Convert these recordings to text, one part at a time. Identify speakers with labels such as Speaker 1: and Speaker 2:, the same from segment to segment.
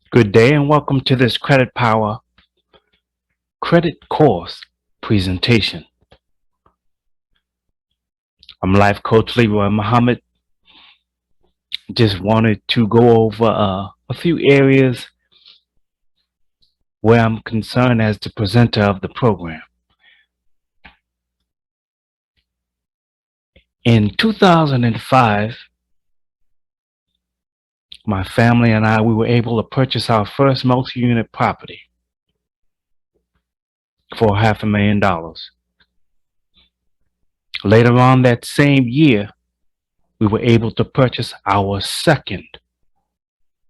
Speaker 1: Good day and welcome to this Credit Power Credit Course presentation. I'm Life Coach Leroy Muhammad. Just wanted to go over a few areas where I'm concerned as the presenter of the program. In 2005, my family and we were able to purchase our first multi-unit property for $500,000. Later on that same year, we were able to purchase our second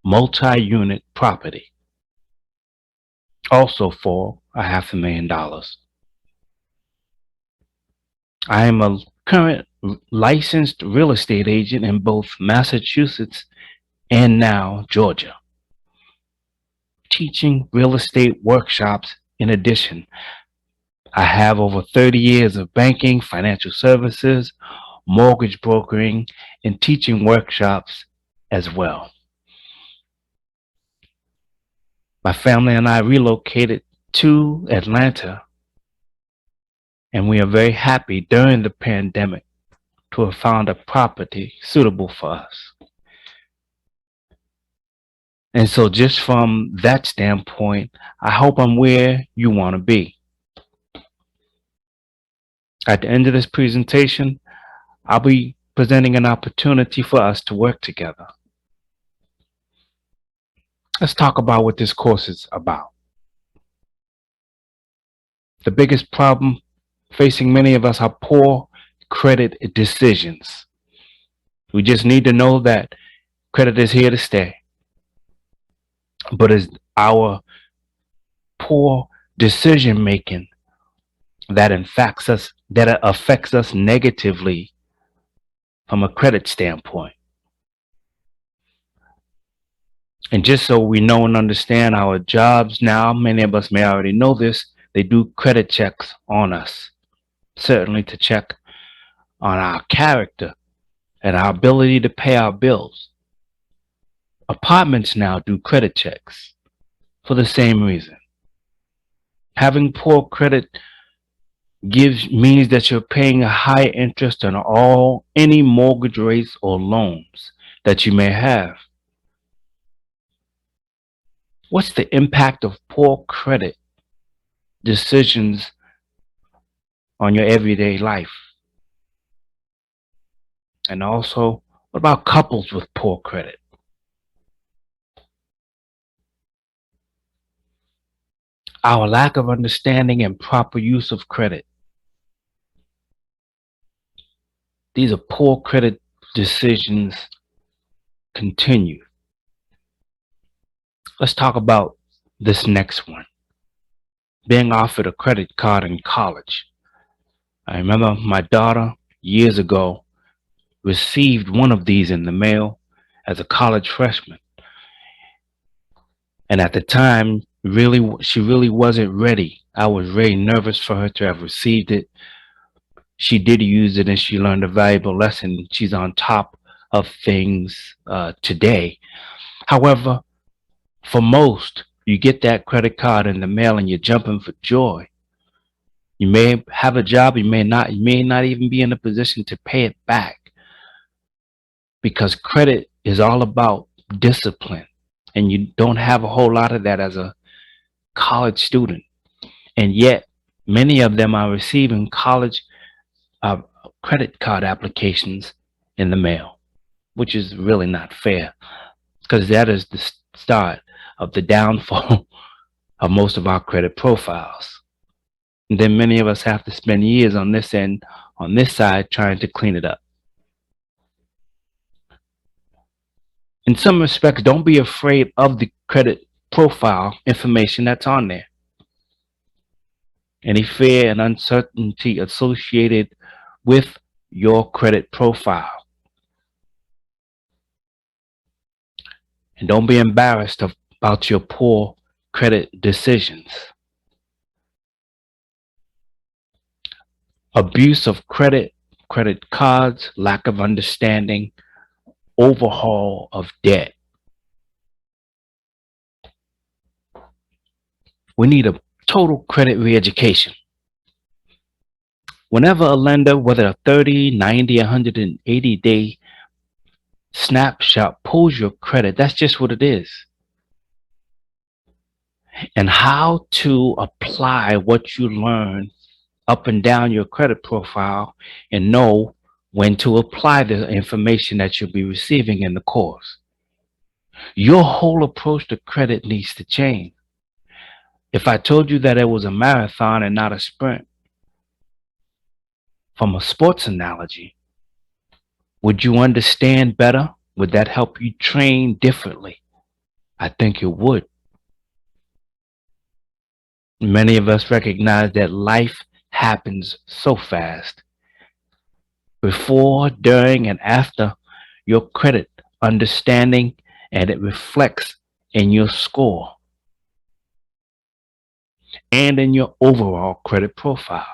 Speaker 1: multi-unit property, also for $500,000. I am a current licensed real estate agent in both Massachusetts and now Georgia, teaching real estate workshops. In addition, I have over 30 years of banking, financial services, mortgage brokering, and teaching workshops as well. My family and I relocated to Atlanta, and we are very happy during the pandemic to have found a property suitable for us. And so just from that standpoint, I hope I'm where you want to be. At the end of this presentation, I'll be presenting an opportunity for us to work together. Let's talk about what this course is about. The biggest problem facing many of us are poor credit decisions. We just need to know that credit is here to stay. But it's our poor decision making that affects us negatively from a credit standpoint. And just so we know and understand our jobs now, many of us may already know this, they do credit checks on us, certainly to check on our character and our ability to pay our bills. Apartments now do credit checks for the same reason. Having poor credit means that you're paying a high interest on any mortgage rates or loans that you may have. What's the impact of poor credit decisions on your everyday life? And also, what about couples with poor credit? Our lack of understanding and proper use of credit. These are poor credit decisions continue. Let's talk about this next one. Being offered a credit card in college. I remember my daughter years ago received one of these in the mail as a college freshman. And at the time, she really wasn't ready. I was very nervous for her to have received it. She did use it and she learned a valuable lesson. She's on top of things today. However, for most, you get that credit card in the mail and you're jumping for joy. You may have a job, you may not even be in a position to pay it back, because credit is all about discipline, and you don't have a whole lot of that as a college student. And yet, many of them are receiving college credit card applications in the mail, which is really not fair, because that is the start of the downfall of most of our credit profiles. And then many of us have to spend years on this side, trying to clean it up. In some respects, don't be afraid of the credit profile information that's on there. Any fear and uncertainty associated with your credit profile. And don't be embarrassed about your poor credit decisions. Abuse of credit cards, lack of understanding, overhaul of debt. We need a total credit re-education. Whenever a lender, whether a 30, 90, 180-day snapshot pulls your credit, that's just what it is. And how to apply what you learn up and down your credit profile and know when to apply the information that you'll be receiving in the course. Your whole approach to credit needs to change. If I told you that it was a marathon and not a sprint, from a sports analogy, would you understand better? Would that help you train differently? I think it would. Many of us recognize that life happens so fast. Before, during, and after your credit understanding, and it reflects in your score and in your overall credit profile.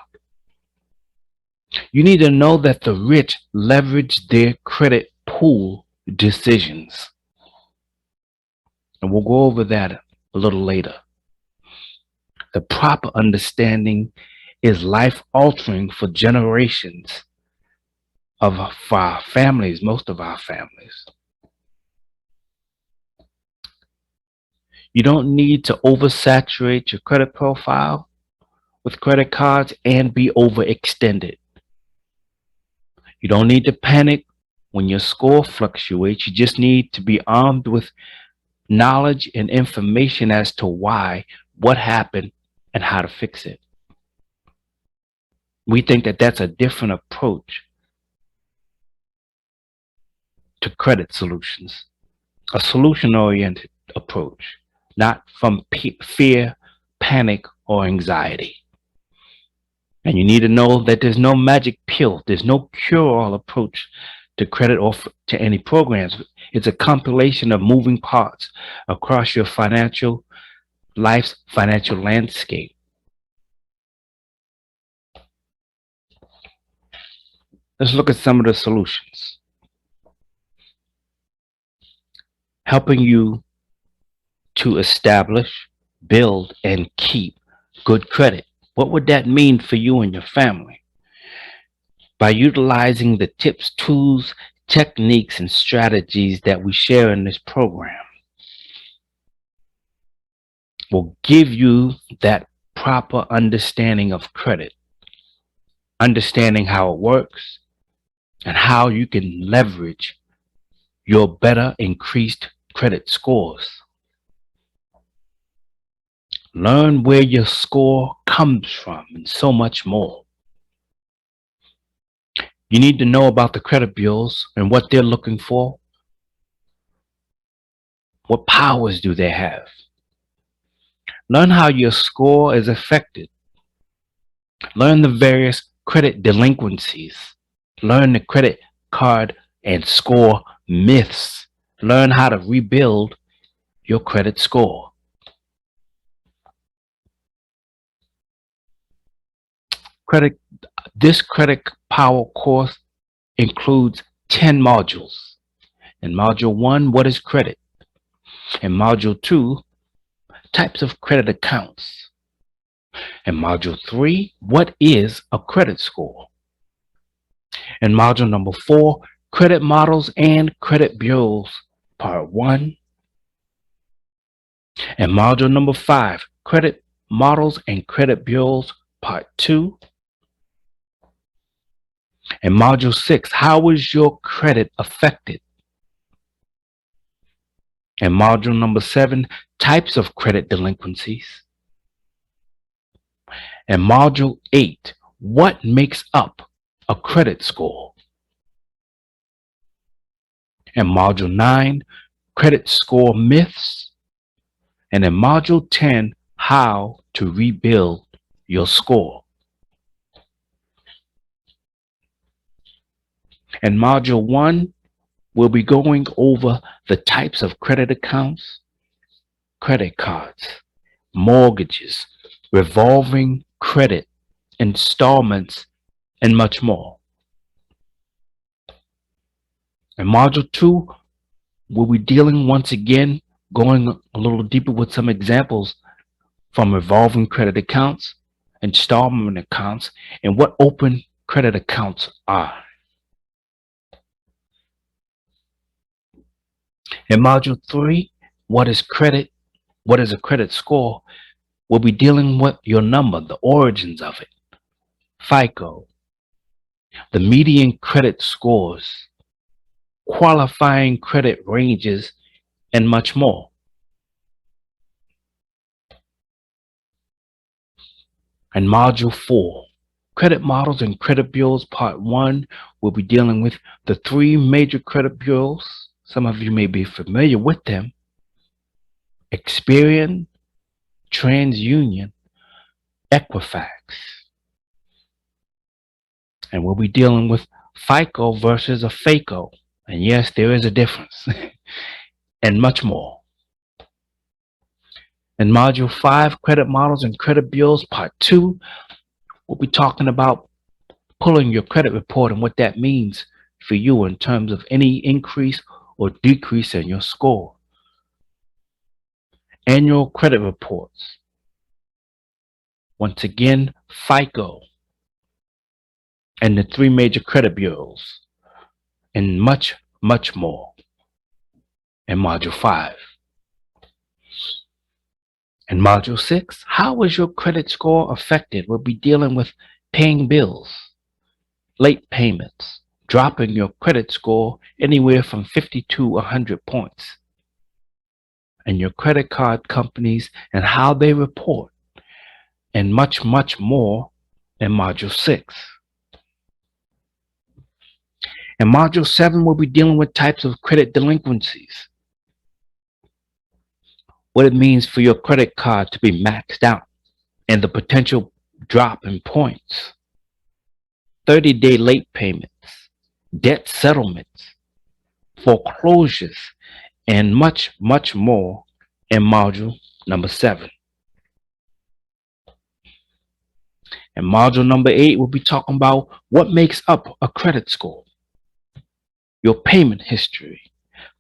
Speaker 1: You need to know that the rich leverage their credit pool decisions. And we'll go over that a little later. The proper understanding is life altering for generations of our families, most of our families. You don't need to oversaturate your credit profile with credit cards and be overextended. You don't need to panic when your score fluctuates. You just need to be armed with knowledge and information as to why, what happened, and how to fix it. We think that that's a different approach to credit solutions, a solution-oriented approach, not from fear, panic, or anxiety. And you need to know that there's no magic pill. There's no cure-all approach to credit or to any programs. It's a compilation of moving parts across your life's financial landscape. Let's look at some of the solutions. Helping you to establish, build, and keep good credit. What would that mean for you and your family? By utilizing the tips, tools, techniques, and strategies that we share in this program, will give you that proper understanding of credit, understanding how it works, and how you can leverage your better increased credit scores. Learn where your score comes from and so much more. You need to know about the credit bureaus and what they're looking for. What powers do they have? Learn how your score is affected. Learn the various credit delinquencies. Learn the credit card and score myths. Learn how to rebuild your credit score. This credit power course includes 10 modules. In module 1, what is credit? In module 2, types of credit accounts. In module 3, what is a credit score? In module number 4, credit models and credit bureaus, part 1. In module number 5, credit models and credit bureaus, part 2. In module 6, how is your credit affected? In module number 7, types of credit delinquencies. In module 8, what makes up a credit score? In module 9, credit score myths. And in module 10, how to rebuild your score. In module 1, we'll be going over the types of credit accounts, credit cards, mortgages, revolving credit, installments, and much more. In module 2, we'll be dealing once again, going a little deeper with some examples from revolving credit accounts, installment accounts, and what open credit accounts are. In Module 3, what is credit? What is a credit score? We'll be dealing with your number, the origins of it, FICO, the median credit scores, qualifying credit ranges, and much more. And Module 4, Credit Models and Credit Bureaus, Part 1, we'll be dealing with the three major credit bureaus. Some of you may be familiar with them: Experian, TransUnion, Equifax. And we'll be dealing with FICO versus a FACO. And yes, there is a difference. And much more. In Module 5, Credit Models and Credit Bureaus, Part 2, we'll be talking about pulling your credit report and what that means for you in terms of any increase or decrease in your score. Annual credit reports. Once again, FICO and the three major credit bureaus, and much, much more in Module 5. In Module 6, how is your credit score affected? We'll be dealing with paying bills, late payments, dropping your credit score anywhere from 50 to 100 points, and your credit card companies and how they report, and much, much more in Module 6. In Module 7, we'll be dealing with types of credit delinquencies, what it means for your credit card to be maxed out, and the potential drop in points, 30-day late payments, debt settlements, foreclosures, and much, much more in Module number 7. In Module number 8, we'll be talking about what makes up a credit score, your payment history,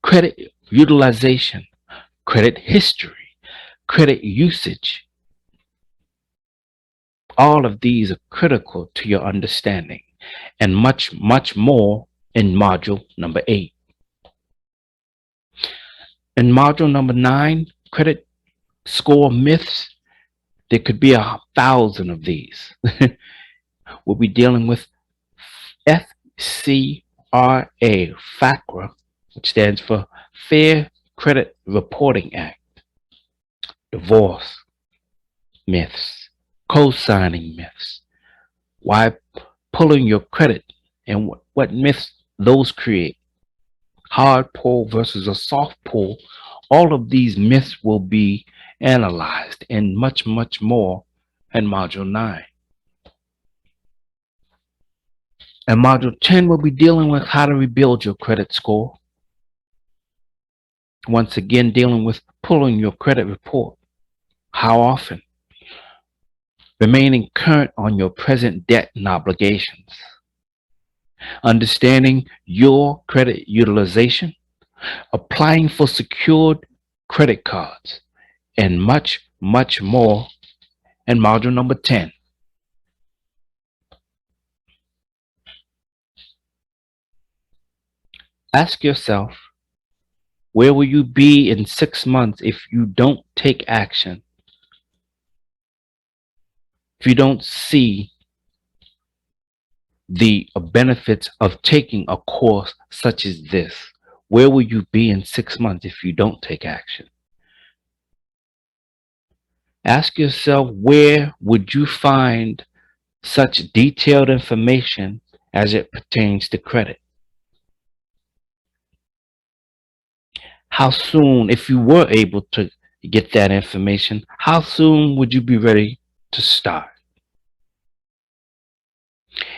Speaker 1: credit utilization, credit history, credit usage. All of these are critical to your understanding, and much, much more in Module number 8. In Module number 9, credit score myths, there could be 1,000 of these. We'll be dealing with FCRA, FACRA, which stands for Fair Credit Reporting Act, divorce myths, co-signing myths, why pulling your credit and what myths those create, hard pull versus a soft pull. All of these myths will be analyzed and much, much more in Module 9. And Module 10 will be dealing with how to rebuild your credit score. Once again, dealing with pulling your credit report. How often? Remaining current on your present debt and obligations. Understanding your credit utilization. Applying for secured credit cards. And much, much more in Module number 10. Ask yourself, where will you be in 6 months if you don't take action? If you don't see the benefits of taking a course such as this, where will you be in 6 months if you don't take action? Ask yourself, where would you find such detailed information as it pertains to credit? How soon, if you were able to get that information, how soon would you be ready to start?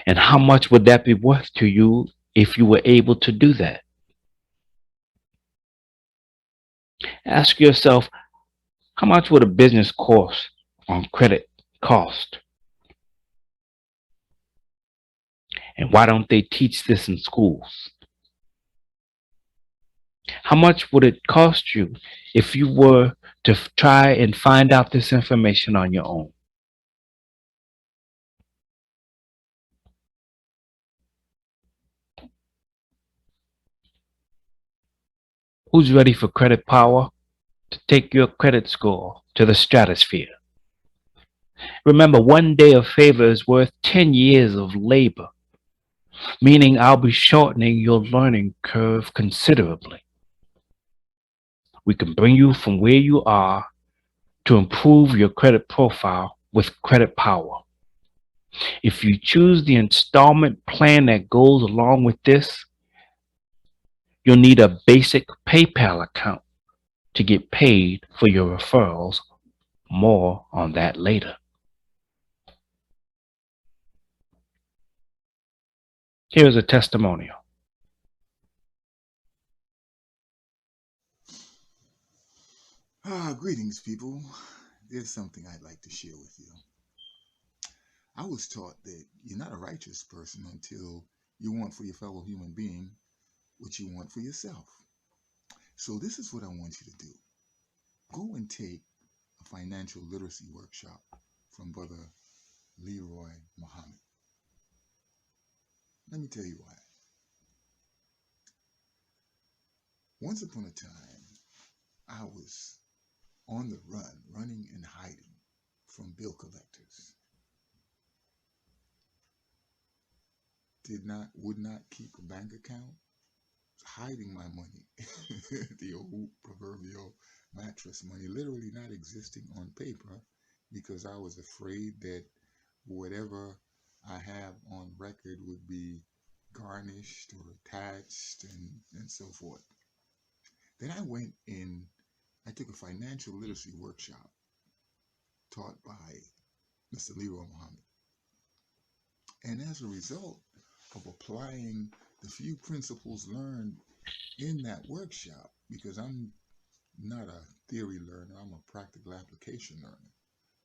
Speaker 1: And how much would that be worth to you if you were able to do that? Ask yourself, how much would a business course on credit cost? And why don't they teach this in schools? How much would it cost you if you were to try and find out this information on your own? Who's ready for credit power to take your credit score to the stratosphere? Remember, one day of favor is worth 10 years of labor, meaning I'll be shortening your learning curve considerably. We can bring you from where you are to improve your credit profile with credit power. If you choose the installment plan that goes along with this, you'll need a basic PayPal account to get paid for your referrals. More on that later. Here's a testimonial.
Speaker 2: Greetings, people. There's something I'd like to share with you. I was taught that you're not a righteous person until you want for your fellow human being what you want for yourself. So, this is what I want you to do. Go and take a financial literacy workshop from Brother Leroy Muhammad. Let me tell you why. Once upon a time, I was on the run, running and hiding from bill collectors. Would not keep a bank account, hiding my money, the old proverbial mattress money, literally not existing on paper because I was afraid that whatever I have on record would be garnished or attached and so forth. Then I took a financial literacy workshop taught by Mr. Leroy Muhammad. And as a result of applying the few principles learned in that workshop, because I'm not a theory learner, I'm a practical application learner.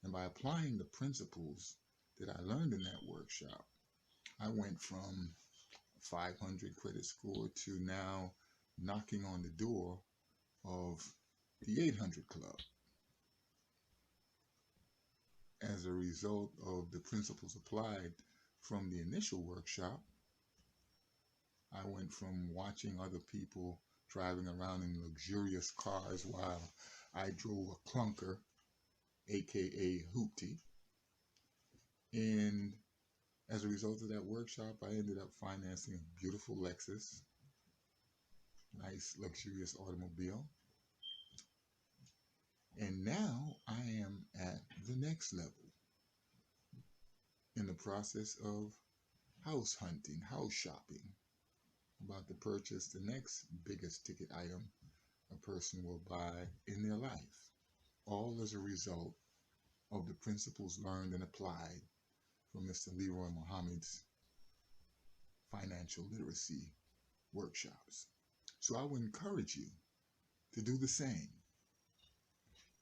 Speaker 2: And by applying the principles that I learned in that workshop, I went from 500 credit score to now knocking on the door of the 800 club. As a result of the principles applied from the initial workshop, I went from watching other people driving around in luxurious cars while I drove a clunker, aka hoopty. And as a result of that workshop, I ended up financing a beautiful Lexus, nice luxurious automobile. And now I am at the next level in the process of house hunting, house shopping, about to purchase the next biggest ticket item a person will buy in their life, all as a result of the principles learned and applied from Mr. Leroy Muhammad's financial literacy workshops. So I would encourage you to do the same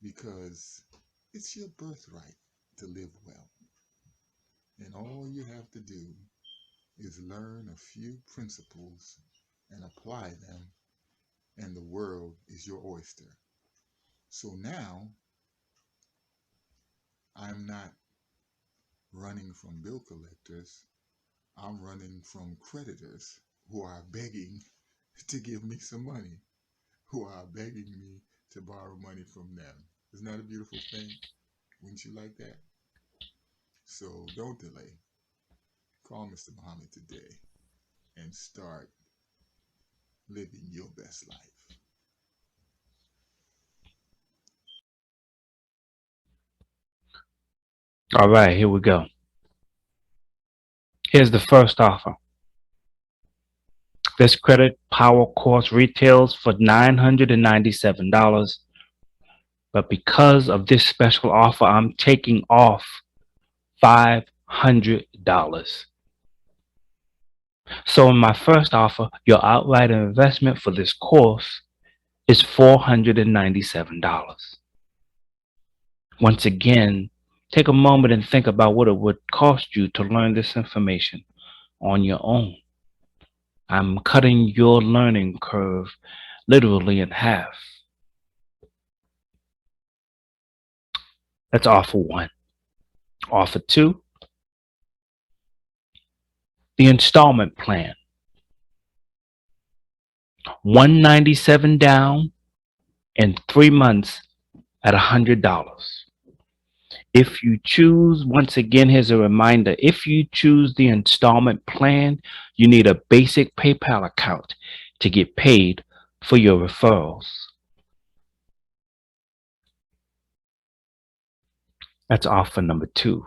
Speaker 2: because it's your birthright to live well. And all you have to do is learn a few principles and apply them, and the world is your oyster. So now I'm not running from bill collectors, I'm running from creditors who are begging to give me some money, who are begging me to borrow money from them. Isn't that a beautiful thing? Wouldn't you like that? So don't delay. Call Mr. Muhammad today and start living your best life.
Speaker 1: All right, here we go. Here's the first offer. This credit power course retails for $997, but because of this special offer, I'm taking off $500. So in my first offer, your outright investment for this course is $497. Once again, take a moment and think about what it would cost you to learn this information on your own. I'm cutting your learning curve literally in half. That's offer one. Offer two, the installment plan. 197 down and 3 months at $100. If you choose, once again, here's a reminder, if you choose the installment plan, you need a basic PayPal account to get paid for your referrals. That's offer number two.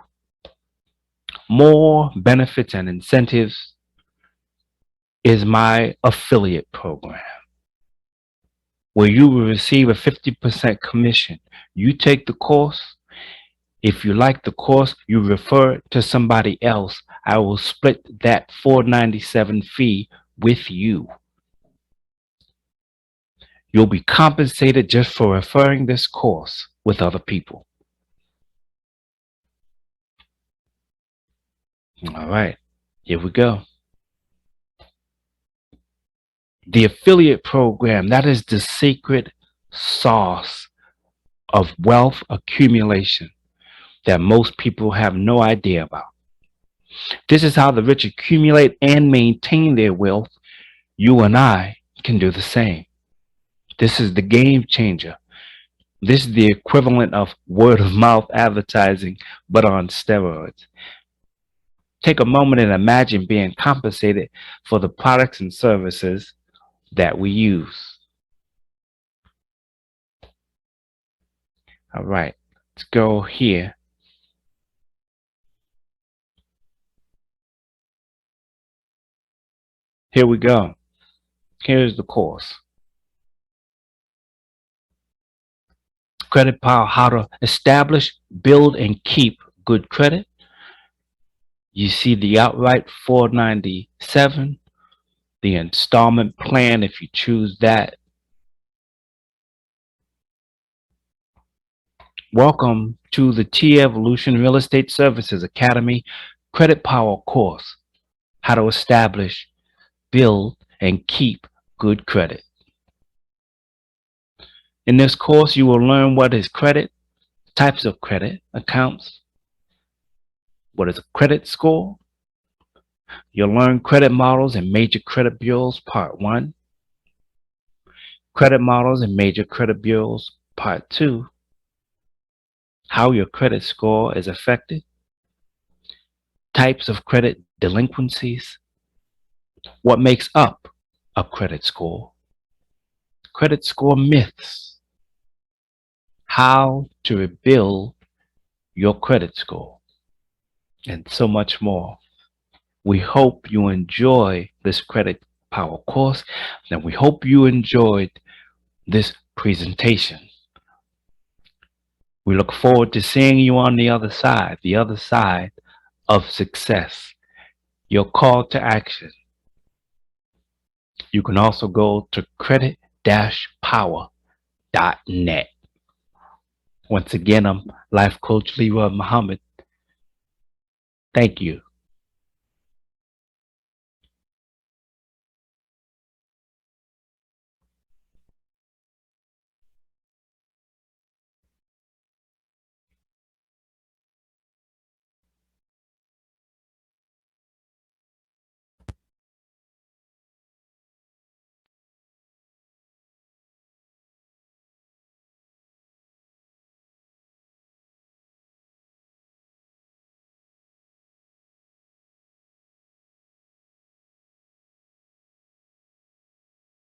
Speaker 1: More benefits and incentives is my affiliate program, where you will receive a 50% commission. You take the course. If you like the course, you refer it to somebody else. I will split that $497 fee with you. You'll be compensated just for referring this course with other people. All right, here we go. The affiliate program, that is the secret sauce of wealth accumulation that most people have no idea about. This is how the rich accumulate and maintain their wealth. You and I can do the same. This is the game changer. This is the equivalent of word of mouth advertising, but on steroids. Take a moment and imagine being compensated for the products and services that we use. All right, let's go here. Here we go. Here's the course. Credit Power, how to establish, build, and keep good credit. You see the outright $497, the installment plan if you choose that. Welcome to the T-Evolution Real Estate Services Academy Credit Power course, how to establish, build, and keep good credit. In this course, you will learn what is credit, types of credit accounts, what is a credit score. You'll learn credit models and major credit bureaus, part 1. Credit models and major credit bureaus, part 2. How your credit score is affected. Types of credit delinquencies. What makes up a credit score. Credit score myths. How to rebuild your credit score. And so much more. We hope you enjoy this Credit Power course, and we hope you enjoyed this presentation. We look forward to seeing you on the other side of success, your call to action. You can also go to credit-power.net. Once again, I'm Life Coach Leroy Muhammad. Thank you.